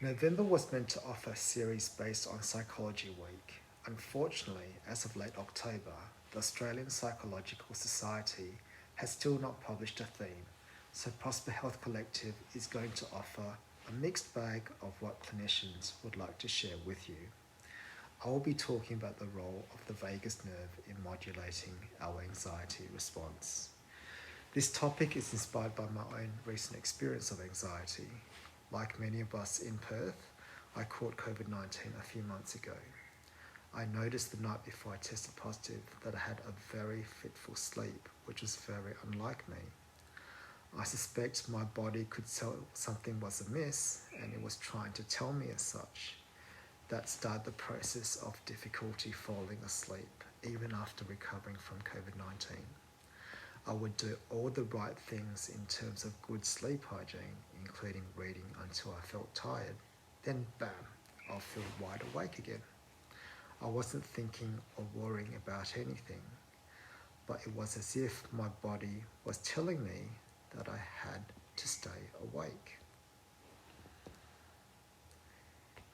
November was meant to offer a series based on Psychology Week. Unfortunately, as of late October, the Australian Psychological Society has still not published a theme, so Prosper Health Collective is going to offer a mixed bag of what clinicians would like to share with you. I will be talking about the role of the vagus nerve in modulating our anxiety response. This topic is inspired by my own recent experience of anxiety. Like many of us in Perth, I caught COVID-19 a few months ago. I noticed the night before I tested positive that I had a very fitful sleep, which was very unlike me. I suspect my body could tell something was amiss and it was trying to tell me as such. That started the process of difficulty falling asleep, even after recovering from COVID-19. I would do all the right things in terms of good sleep hygiene, including reading until I felt tired. Then bam, I'll feel wide awake again. I wasn't thinking or worrying about anything, but it was as if my body was telling me that I had to stay awake.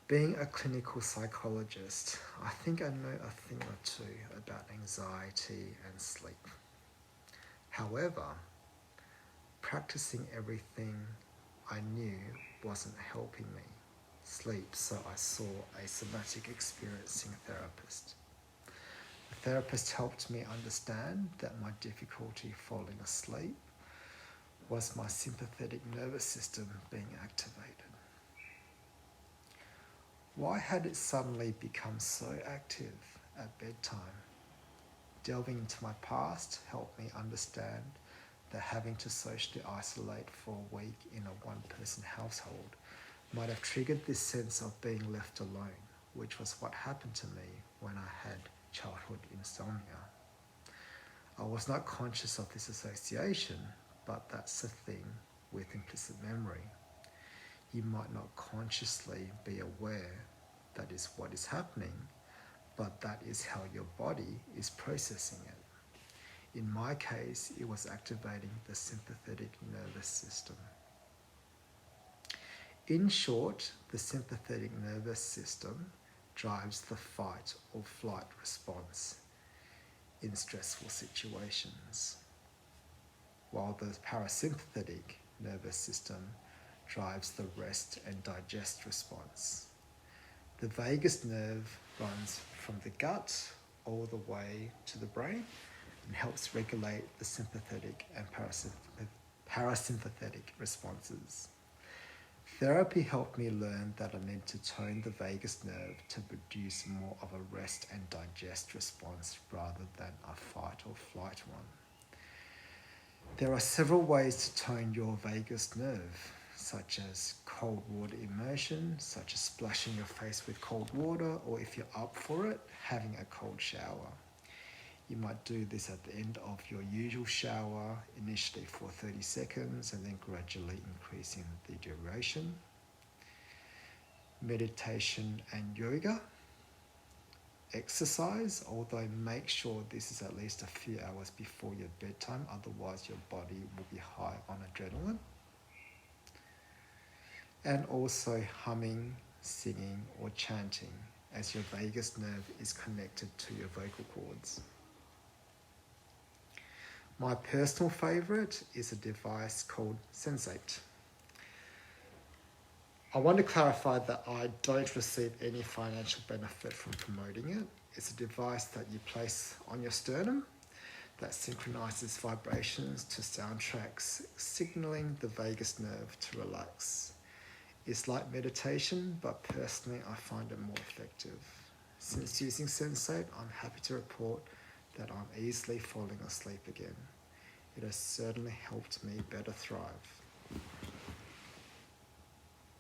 Being a clinical psychologist, I think I know a thing or two about anxiety and sleep. However, practicing everything I knew wasn't helping me sleep, so I saw a somatic experiencing therapist. The therapist helped me understand that my difficulty falling asleep was my sympathetic nervous system being activated. Why had it suddenly become so active at bedtime? Delving into my past helped me understand that having to socially isolate for a week in a one-person household might have triggered this sense of being left alone, which was what happened to me when I had childhood insomnia. I was not conscious of this association, but that's the thing with implicit memory. You might not consciously be aware that is what is happening, but that is how your body is processing it. In my case, it was activating the sympathetic nervous system. In short, the sympathetic nervous system drives the fight or flight response in stressful situations, while the parasympathetic nervous system drives the rest and digest response. The vagus nerve runs from the gut all the way to the brain and helps regulate the sympathetic and parasympathetic responses. Therapy helped me learn that I need to tone the vagus nerve to produce more of a rest and digest response rather than a fight or flight one. There are several ways to tone your vagus nerve, such as cold water immersion, such as splashing your face with cold water, or if you're up for it, having a cold shower. You might do this at the end of your usual shower, initially for 30 seconds and then gradually increasing the duration. Meditation and yoga. Exercise, although make sure this is at least a few hours before your bedtime, otherwise your body will be high on adrenaline. And also humming, singing or chanting, as your vagus nerve is connected to your vocal cords. My personal favourite is a device called Sensate. I want to clarify that I don't receive any financial benefit from promoting it. It's a device that you place on your sternum that synchronizes vibrations to soundtracks, signaling the vagus nerve to relax. It's like meditation, but personally I find it more effective. Since using Sensate, I'm happy to report that I'm easily falling asleep again. It has certainly helped me better thrive.